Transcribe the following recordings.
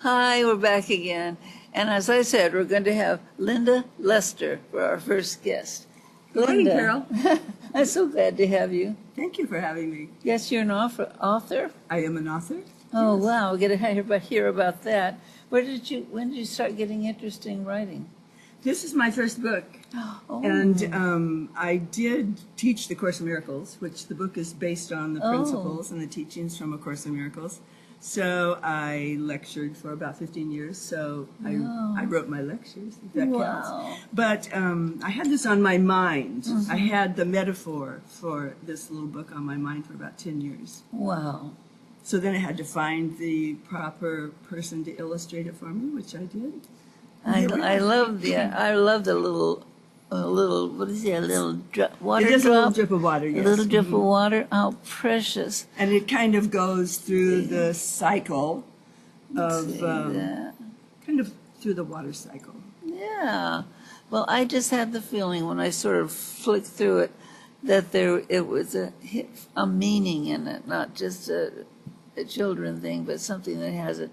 Hi, we're back again. And as I said, we're going to have Linda Lester for our first guest. Good morning, Carol. I'm so glad to have you. Thank you for having me. Yes, you're an author? I am an author. Oh, Yes. wow. We're going to hear about that. When did you start getting interested in writing? This is my first book. Oh. And I did teach the Course in Miracles, which the book is based on the principles and the teachings from A Course in Miracles. So I lectured for about 15 years, so I wrote my lectures, if that counts. But I had this on my mind. Mm-hmm. I had the metaphor for this little book on my mind for about 10 years. Wow. So then I had to find the proper person to illustrate it for me, which I did. I love the little what is it? A little water It is drop. a little drip of water, yes. A little drip of water. How precious. And it kind of goes through the cycle of, See that. kind of through the water cycle. Yeah. Well, I just had the feeling when I sort of flicked through it that it was a meaning in it, not just a children thing, but something that has a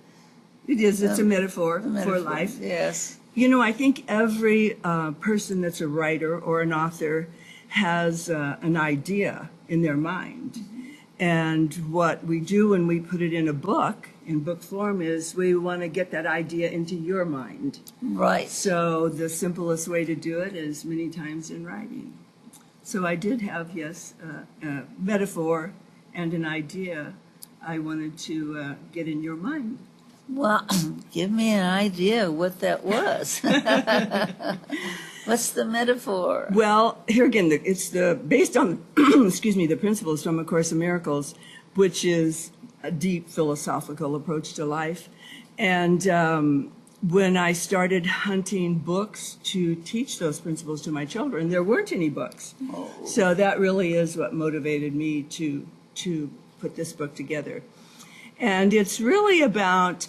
It is, it's a metaphor for life. Yes. You know, I think every person that's a writer or an author has an idea in their mind. And what we do when we put it in a book, in book form, is we want to get that idea into your mind. Right. So the simplest way to do it is many times in writing. So I did have, yes, a metaphor and an idea I wanted to get in your mind. Well, give me an idea of what that was. What's the metaphor? Well, here again, it's based on, excuse me, the principles from A Course in Miracles, which is a deep philosophical approach to life. And when I started hunting books to teach those principles to my children, there weren't any books. Oh. So that really is what motivated me to put this book together. And it's really about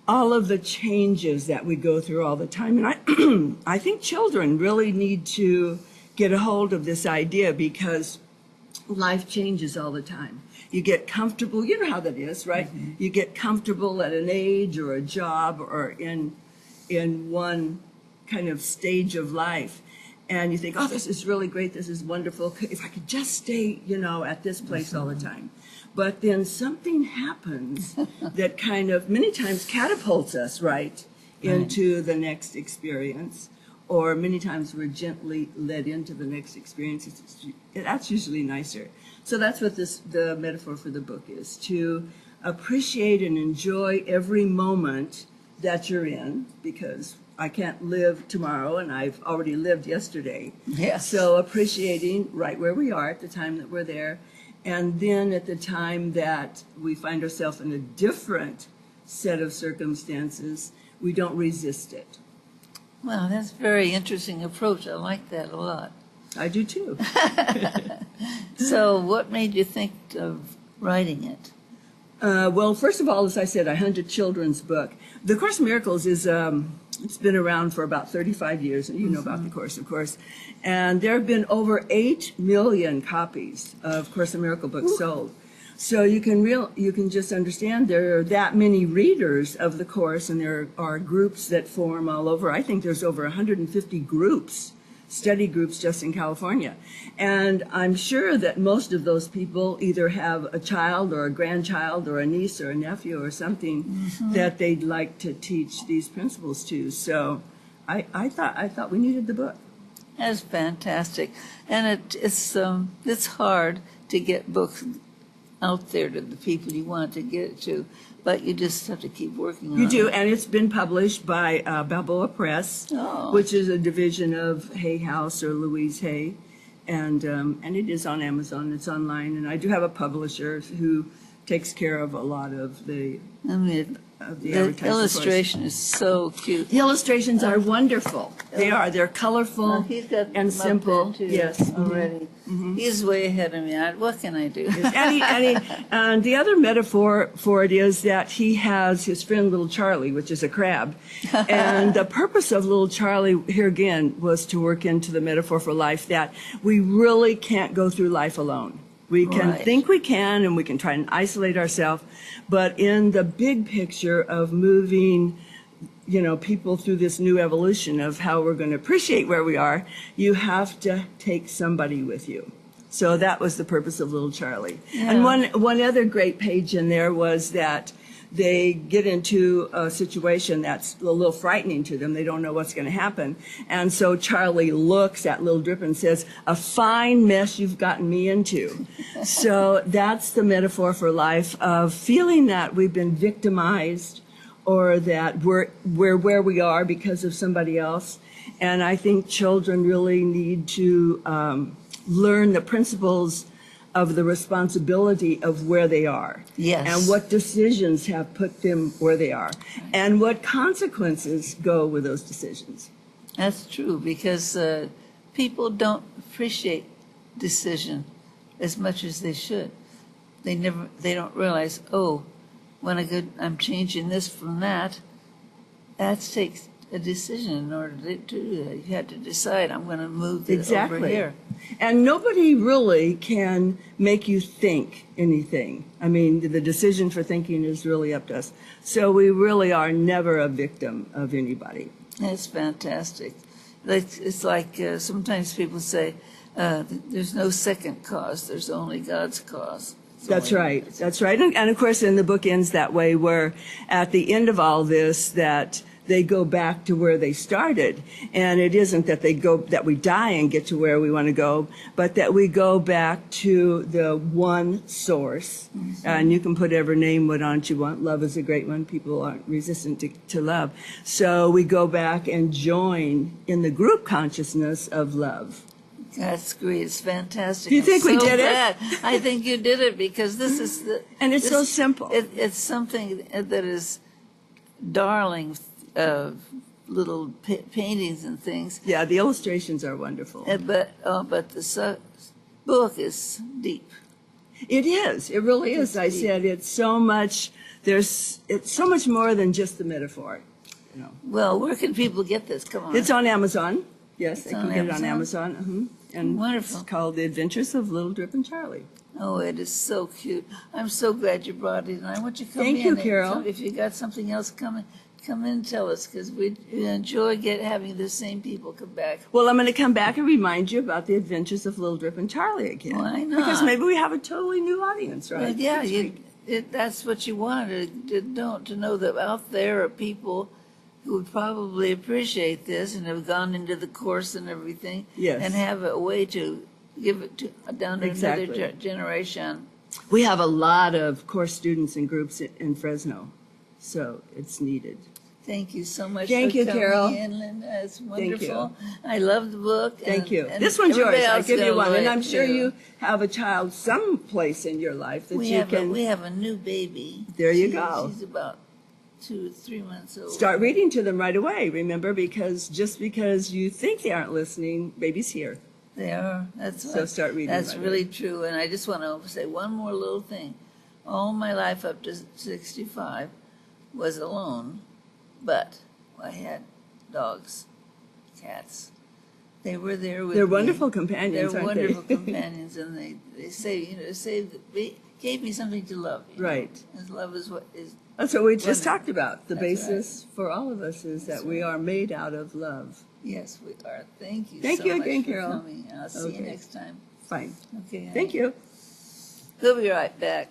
all of the changes that we go through all the time. And I think children really need to get a hold of this idea because life changes all the time. You get comfortable, you know how that is, right? Mm-hmm. You get comfortable at an age or a job or in one kind of stage of life. And you think, oh, this is really great, this is wonderful. If I could just stay, at this place all the time. But then something happens that kind of many times catapults us right into the next experience, or many times we're gently led into the next experience. That's usually nicer. So that's what the metaphor for the book is, to appreciate and enjoy every moment that you're in, because I can't live tomorrow and I've already lived yesterday. Yes. So appreciating right where we are at the time that we're there. And then at the time that we find ourselves in a different set of circumstances, we don't resist it. Well, that's a very interesting approach. I like that a lot. I do too. So what made you think of writing it? Well, first of all, as I said, I hunted children's book. The Course in Miracles is, it's been around for about 35 years, and you know about the Course, of course. And there have been over 8 million copies of Course in Miracle books sold. So you can just understand there are that many readers of the Course, and there are groups that form all over. I think there's over 150 groups, study groups just in California. And I'm sure that most of those people either have a child or a grandchild or a niece or a nephew or something that they'd like to teach these principles to. So I thought we needed the book. That's fantastic. And it's hard to get books out there to the people you want to get it to, but you just have to keep working on it. You do, and it's been published by Balboa Press, which is a division of Hay House or Louise Hay, and it is on Amazon. It's online, and I do have a publisher who takes care of a lot of the the illustration is so cute. The illustrations are wonderful. They are. They're colorful He's got and simple. Yes, already. He's way ahead of me. What can I do? And the other metaphor for it is that he has his friend Little Charlie, which is a crab. And the purpose of Little Charlie, here again, was to work into the metaphor for life that we really can't go through life alone. We can Right. think we can, and we can try and isolate ourselves, but in the big picture of moving, people through this new evolution of how we're going to appreciate where we are, you have to take somebody with you. So that was the purpose of Little Charlie. Yeah. And one other great page in there was that they get into a situation that's a little frightening to them. They don't know what's going to happen. And so Charlie looks at Little Drip and says, "A fine mess you've gotten me into." So that's the metaphor for life of feeling that we've been victimized or that we're where we are because of somebody else. And I think children really need to learn the principles of the responsibility of where they are. Yes. And what decisions have put them where they are. And what consequences go with those decisions. That's true, because people don't appreciate decision as much as they should. They don't realize, oh, when I'm changing this from that takes a decision in order to do that. You had to decide, I'm going to move this over here. And nobody really can make you think anything. I mean, the decision for thinking is really up to us. So we really are never a victim of anybody. That's fantastic. It's like sometimes people say, there's no second cause, there's only God's cause. That's right. That's right. And of course, in the book ends that way, where at the end of all this, that they go back to where they started. And it isn't that that we die and get to where we want to go, but that we go back to the one source. Mm-hmm. And you can put whatever name on it you want. Love is a great one. People aren't resistant to love. So we go back and join in the group consciousness of love. That's great. It's fantastic. Do you think we did it? I think you did it, because this is and it's so simple. It's something that is darling. Little paintings and things. Yeah, the illustrations are wonderful. But the book is deep. It is. It really is. I said it's so much. It's so much more than just the metaphor. Well, where can people get this? Come on. It's on Amazon. Yes, they can get it on Amazon? Amazon. And wonderful. It's called The Adventures of Little Drip and Charlie. Oh, it is so cute. I'm so glad you brought it, and I want you to come in. Thank you, Carol. If you got something else coming. Come in and tell us, because we enjoy having the same people come back. Well, I'm going to come back and remind you about the Adventures of Little Drip and Charlie again. Why not? Because maybe we have a totally new audience, right? Well, yeah, that's what you wanted to know that out there are people who would probably appreciate this and have gone into the course and everything. Yes. And have a way to give it down to another generation. We have a lot of course students and groups in Fresno, so it's needed. Thank you so much Thank for you, coming Carol. in, Linda. It's wonderful. Thank you. I love the book. Thank you. And This one's yours. everybody I'll else give you gonna one. like And I'm it, sure too. you have a child someplace in your life that We you have can we have a new baby. There you go. She's about 2 or 3 months old. start reading to them right away, remember, because just because you think they aren't listening, baby's here. They are. That's So what- start reading That's right really true. And I just want to say one more little thing. All my life up to 65 was alone, but I had dogs, cats. They were there with They're me. wonderful companions, They're aren't wonderful they? companions, and they gave me something to love. Right. Because love is what is. That's what we just Wonderful. talked about. The That's basis for all of us is that we are made out of love. Yes, we are. Thank you. Thank so you much again, for Carol. coming. I'll see you Okay. next time. Fine. Okay. Thank you. We'll be right back.